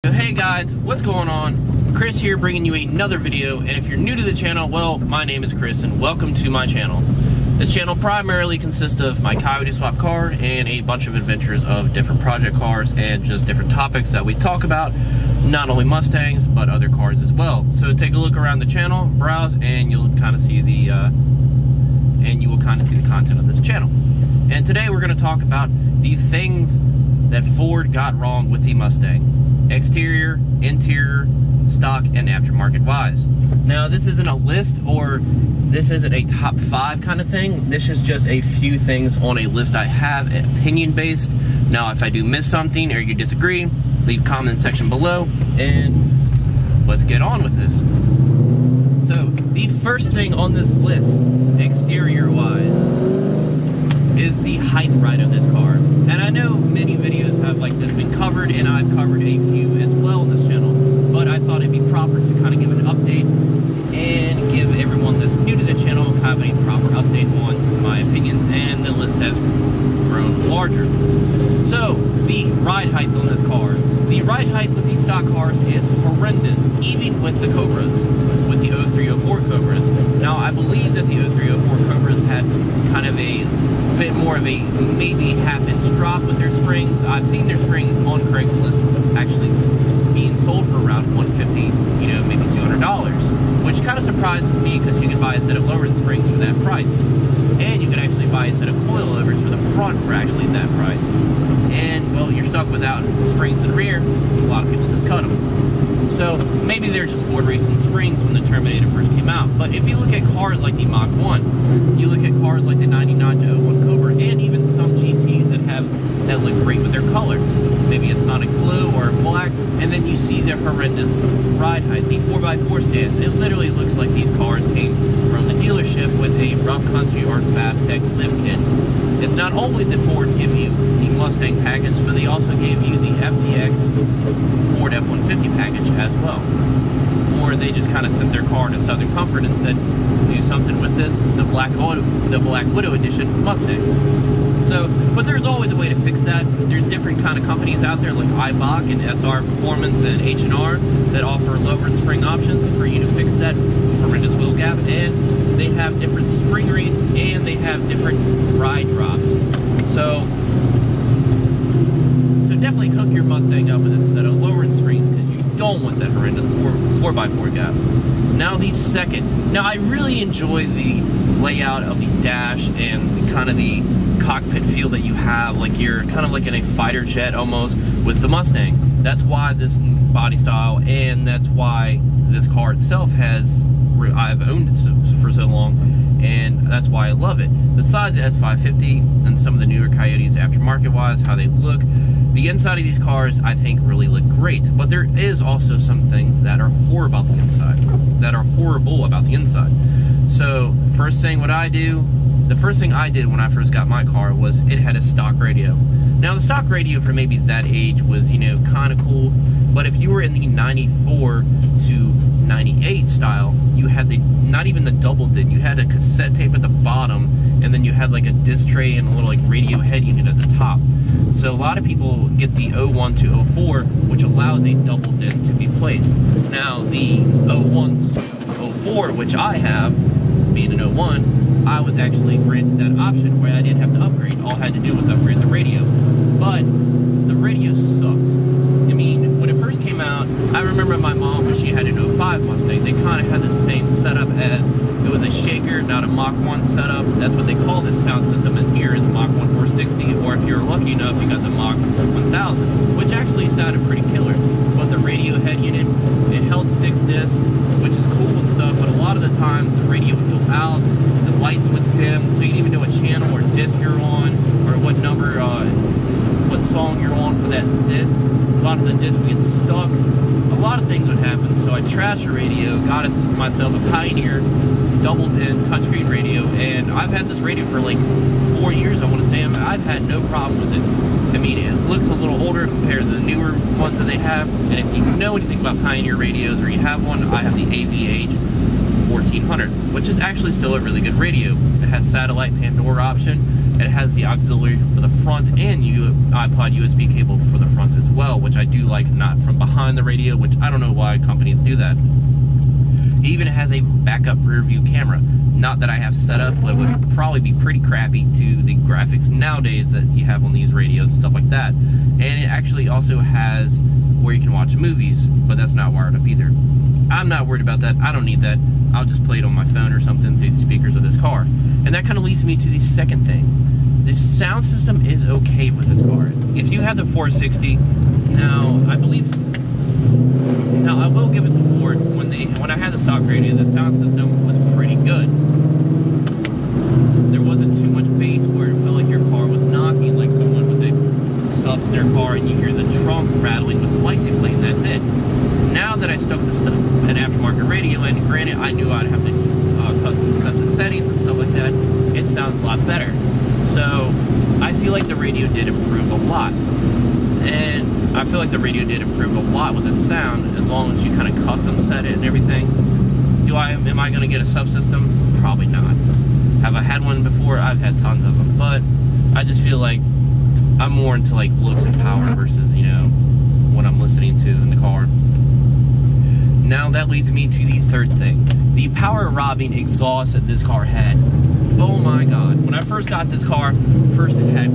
So hey guys, what's going on? Chris here bringing you another video, and if you're new to the channel, well, my name is Chris and welcome to my channel. This channel primarily consists of my Coyote swap car and a bunch of adventures of different project cars and just different topics that we talk about, not only Mustangs, but other cars as well. So take a look around the channel, browse, and you'll kind of see the content of this channel. And today we're going to talk about the things that Ford got wrong with the Mustang. Exterior, interior, stock, and aftermarket wise. Now this isn't a list, or this isn't a top 5 kind of thing. This is just a few things on a list I have, opinion based. Now if I do miss something or you disagree, leave comment section below and let's get on with this. So the first thing on this list, exterior wise, is the height right of this car. And I know many videos have like this been covered, and I've covered a few as well on this channel, but I thought it'd be proper to kind of give an update and give everyone that's new to the channel kind of a proper update on my opinions, and the list has grown larger. So the ride height on this car, the ride height with these stock cars is horrendous, even with the Cobras, with the 0304 Cobras. Now I believe that the 0304 Cobras had kind of a bit more of a maybe half-inch drop with their springs. I've seen their springs on Craigslist actually being sold for around $150, maybe $200, which kind of surprises me because you can buy a set of lower-end springs for that price, and you can actually buy a set of coilovers for the front for actually that price. And well, you're stuck without springs in the rear. A lot of people just cut them. So maybe they're just Ford Racing springs when the Terminator first came out. But if you look at cars like the Mach 1, you look at cars like the 99 to 01 Cobra, and even some GTs that look great with their color, maybe a Sonic Blue or black, and then you see their horrendous ride height, the 4x4 stands. It literally looks like these cars came from the dealership with a rough country or Fab Tech lift kit. It's not only that Ford give you the Mustang package, but they also gave you the FTX Ford F-150 package as well. Or they just kind of sent their car to Southern Comfort and said, do something with this, the Black Widow Edition Mustang. So, but there's always a way to fix that. There's different kind of companies out there like Eibach and SR Performance and H&R that offer lower and spring options for you to fix that horrendous wheel gap, and they have different spring rates and they have different ride drops. So definitely hook your Mustang up with a set of lower end springs because you don't want that horrendous 4x4 gap. Now I really enjoy the layout of the dash and the kind of the cockpit feel that you have, like you're kind of like in a fighter jet almost with the Mustang. That's why this body style, and that's why this car itself I've owned it for so long, and that's why I love it. Besides the S550 and some of the newer Coyotes aftermarket wise, how they look, the inside of these cars I think really look great, but there is also some things that are horrible about the inside. So the first thing I did when I first got my car was it had a stock radio. Now the stock radio for maybe that age was kind of cool, but if you were in the 94 to 98 style, you had not even the double din, you had a cassette tape at the bottom, and then you had like a disc tray and a little like radio head unit at the top. So a lot of people get the 01 to 04, which allows a double din to be placed. Now the 01 to 04, which I have, being an 01, I was actually granted that option where I didn't have to upgrade. All I had to do was upgrade the radio. But the radio sucked. I mean, when it first came out, I remember my mom, when she had an 05 Mustang, they kind of had the same setup as, it was a shaker, not a Mach 1 setup. That's what they call this sound system in here, is Mach 1 460, or if you're lucky enough, you got the Mach 1000, which actually sounded pretty killer. But the radio head unit, it held 6 discs, which is cool and stuff, but a lot of the times the radio would go out, the lights would dim, so you didn't even know what channel or disc you're on, or what number, what song you're on for that disc. A lot of the discs would get stuck. A lot of things would happen, so I trashed the radio, got myself a Pioneer double din touchscreen radio, and I've had this radio for like 4 years, I want to say. I've had no problem with it. I mean, it looks a little older compared to the newer ones that they have, and if you know anything about Pioneer radios, or you have one, I have the AVH 1400, which is actually still a really good radio. It has satellite Pandora option, It has the auxiliary for the front and iPod USB cable for the front as well, which I do like, not from behind the radio, which I don't know why companies do that. It even has a backup rear view camera. Not that I have set up, but it would probably be pretty crappy to the graphics nowadays that you have on these radios and stuff like that. And it actually also has where you can watch movies, but that's not wired up either. I'm not worried about that. I don't need that. I'll just play it on my phone or something through the speakers of this car. And that kind of leads me to the second thing. The sound system is okay with this car. If you have the 460, now I will give it to Ford. When I had the stock radio, the sound system was pretty good. There wasn't too much bass where it felt like your car was knocking, like someone with a subs in their car, and you hear the trunk rattling with the license plate, and that's it. Now that I stuck an aftermarket radio in, granted I knew I'd have to custom set the settings and stuff like that, it sounds a lot better. So I feel like the radio did improve a lot. And I feel like the radio did improve a lot with the sound, as long as you kind of custom set it and everything. Am I going to get a subsystem? Probably not. Have I had one before? I've had tons of them, but I just feel like I'm more into like looks and power versus, you know, what I'm listening to in the car. Now that leads me to the third thing. The power robbing exhaust that this car had. Oh my god. When I first got this car, first it had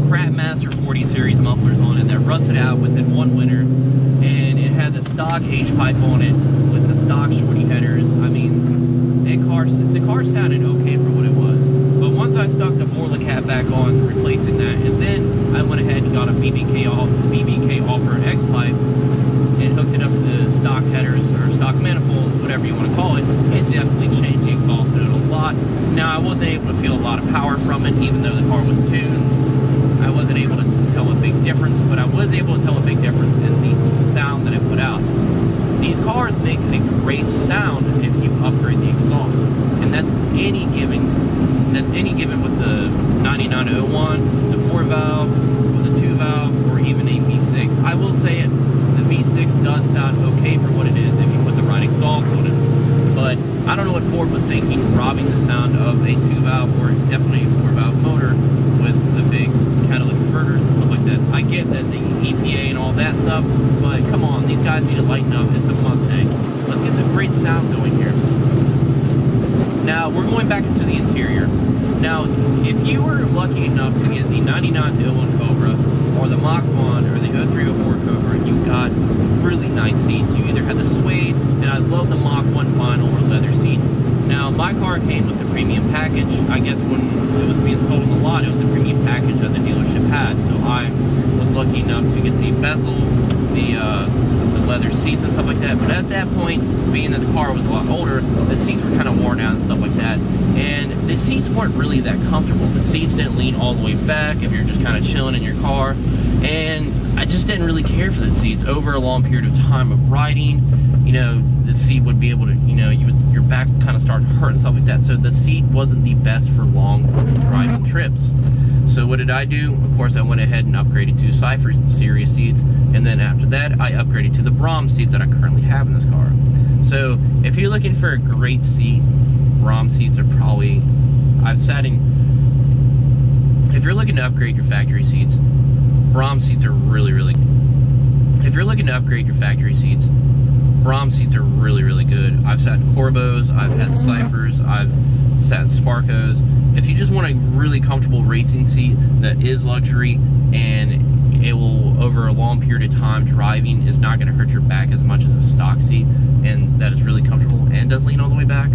Crapmaster 40 series mufflers on it that rusted out within one winter. And it had the stock H-pipe on it with the stock shorty headers. I mean, the car sounded okay for what it was. But once I stuck the Borla cap back on, replacing that, and then I went ahead and got a BBK offer X-pipe and hooked it up to the stock headers or stock manifolds, whatever you want to call it, it definitely changed the exhaust in it a lot. Now, I wasn't able to feel a lot of power from it, even though the car was tuned. I wasn't able to tell a big difference, but I was able to tell a big difference in the sound that it put out. These cars make a great sound if you upgrade the exhaust, and that's any given with the 9901, the 4-valve, or the 2-valve, or even a V6. I will say it, the V6 does sound okay for what it is if you put the right exhaust on it, but I don't know what Ford was thinking, robbing the sound of a 2-valve or definitely a 4-valve motor with the big catalytic converters and stuff like that. I get that the EPA and all that stuff, but come on, these guys need to lighten up. It's a Mustang. Let's get some great sound going here. Now, we're going back into the interior. Now, if you were lucky enough to get the 99 to 01 Cobra, or the Mach 1, or the 0304 Cobra, you got really nice seats. You either had the suede, and I love the Mach 1 vinyl or leather seats. Now, my car came with the premium package. I guess when it was being sold on the lot, it was the premium package that the dealership had. So I was lucky enough to get the bezel, the leather seats and stuff like that. But at that point, being that the car was a lot older, the seats were kind of worn out and stuff like that. And the seats weren't really that comfortable. The seats didn't lean all the way back if you're just kind of chilling in your car. And I just didn't really care for the seats. Over a long period of time of riding, you know, the seat would be able to, you know, your back would kind of start to hurt and stuff like that. So the seat wasn't the best for long driving trips. So what did I do? Of course, I went ahead and upgraded to Cypher series seats, and then after that, I upgraded to the Brahms seats that I currently have in this car. So if you're looking for a great seat, Brahms seats are probably, if you're looking to upgrade your factory seats, Brahms seats are really, really good. If you're looking to upgrade your factory seats, Brahms seats are really, really good. I've sat in Corbos, I've had Cyphers, I've sat in Sparcos. If you just want a really comfortable racing seat that is luxury and it will, over a long period of time driving, is not going to hurt your back as much as a stock seat, and that is really comfortable and does lean all the way back,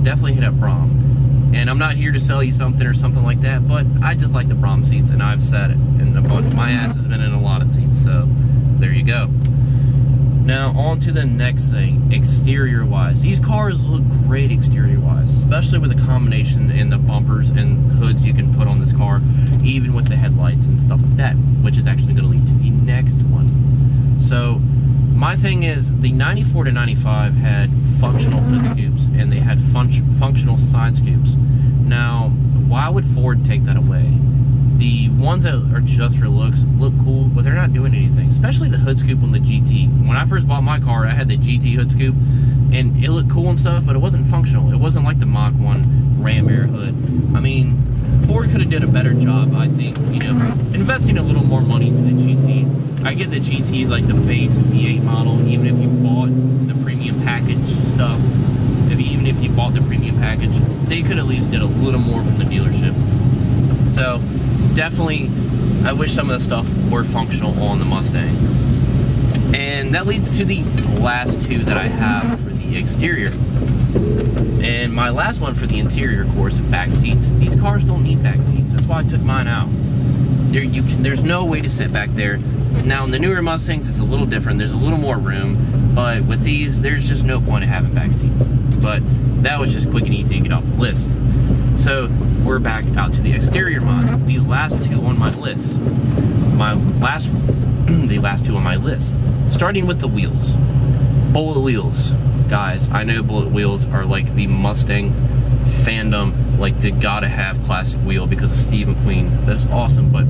definitely hit up Brahm. And I'm not here to sell you something or something like that, but I just like the Brahm seats, and I've sat it in a bunch. My ass has been in a lot of seats, so there you go. Now, on to the next thing, exterior-wise. These cars look great exterior-wise, especially with the combination and the bumpers and hoods you can put on this car, even with the headlights and stuff like that, which is actually going to lead to the next one. So, my thing is, the 94 to 95 had functional hood scoops, and they had functional side scoops. Now, why would Ford take that away? The ones that are just for looks look cool, but they're not doing anything, especially the hood scoop on the GT. When I first bought my car, I had the GT hood scoop, and it looked cool and stuff, but it wasn't functional. It wasn't like the Mach 1 Ram Air hood. I mean, Ford could have did a better job, I think, you know, investing a little more money into the GT. I get the GT is like the base V8 model, even if you bought the premium package stuff, even if you bought the premium package, they could at least did a little more from the dealership. So, definitely, I wish some of the stuff were functional on the Mustang. And that leads to the last two that I have for the exterior. And my last one for the interior, of course, back seats. These cars don't need back seats. That's why I took mine out. There's no way to sit back there. Now, in the newer Mustangs, it's a little different. There's a little more room. But with these, there's just no point in having back seats. But that was just quick and easy to get off the list. So, we're back out to the exterior mods. The last two on my list. The last two on my list. Starting with the wheels. Bullet wheels. Guys, I know bullet wheels are like the Mustang fandom, like the gotta have classic wheel because of Steve McQueen. That's awesome, but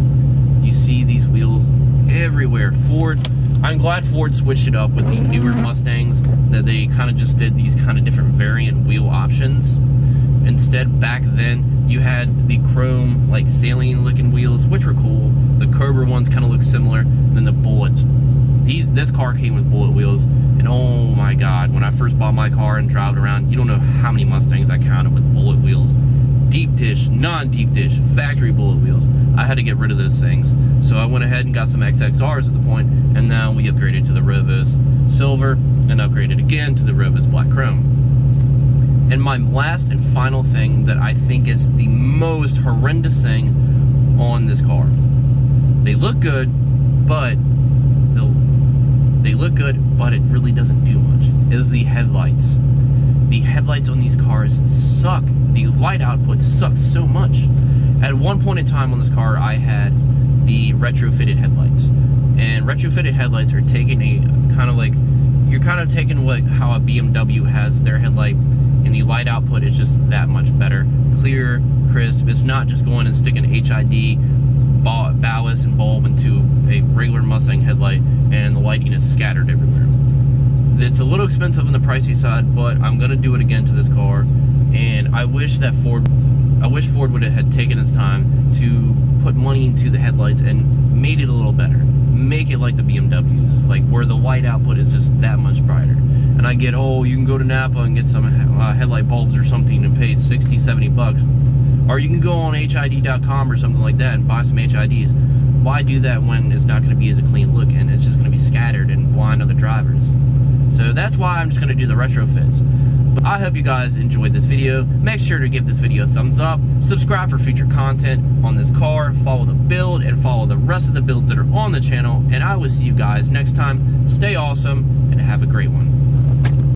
you see these wheels everywhere. Ford, I'm glad Ford switched it up with the newer Mustangs, that they kind of just did these kind of different variant wheel options. Instead, back then, you had the chrome, like saline looking wheels, which were cool. The Cobra ones kind of look similar, and then the bullets. This car came with bullet wheels, and oh my god, when I first bought my car and drove it around, you don't know how many Mustangs I counted with bullet wheels. Deep dish, non-deep dish, factory bullet wheels. I had to get rid of those things. So I went ahead and got some XXRs at the point, and now we upgraded to the Rovos Silver, and upgraded again to the Rovos Black Chrome. And my last and final thing that I think is the most horrendous thing on this car. They look good, but it really doesn't do much, is the headlights. The headlights on these cars suck. The light output sucks so much. At one point in time on this car, I had the retrofitted headlights. And retrofitted headlights are taking a kind of like, you're kind of taking how a BMW has their headlight, and the light output is just that much better. Clear, crisp. It's not just going and sticking HID ballast and bulb into a regular Mustang headlight and the lighting is scattered everywhere. It's a little expensive on the pricey side, but I'm gonna do it again to this car, and I wish Ford would have had taken its time to put money into the headlights and made it a little better. Make it like the BMWs, like where the light output is just that much brighter. And I get, oh, you can go to Napa and get some headlight bulbs or something and pay 60, 70 bucks. Or you can go on HID.com or something like that and buy some HIDs. Why do that when it's not going to be as a clean look and it's just going to be scattered and blind other drivers? So that's why I'm just going to do the retrofits. But I hope you guys enjoyed this video. Make sure to give this video a thumbs up, subscribe for future content on this car, follow the build, and follow the rest of the builds that are on the channel. And I will see you guys next time. Stay awesome and have a great one.